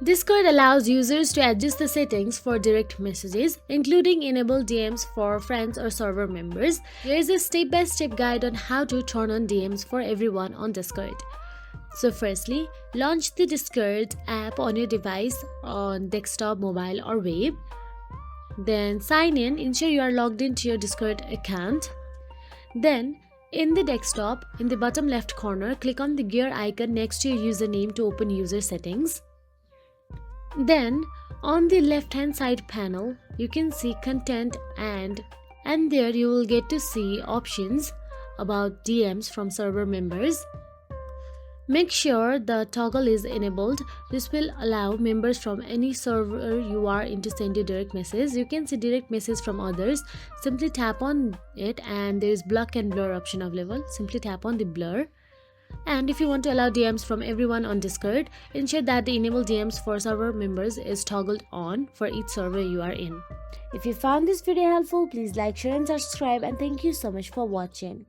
Discord allows users to adjust the settings for direct messages, including enable DMs for friends or server members. Here is a step-by-step guide on how to turn on DMs for everyone on Discord. So firstly, launch the Discord app on your device on desktop, mobile or web. Then sign in, ensure you are logged into your Discord account. Then in the desktop, in the bottom left corner, click on the gear icon next to your username to open user settings. Then on the left hand side panel, you can see content and there you will get to see options about DMs from server members. Make sure the toggle is enabled. This will allow members from any server you are in to send you direct messages. You can see direct messages from others. Simply tap on it and there is block and blur option available. Simply tap on the blur. And if you want to allow DMs from everyone on Discord, ensure that the enable DMs for server members is toggled on for each server you are in. If you found this video helpful, please like, share and subscribe, and thank you so much for watching.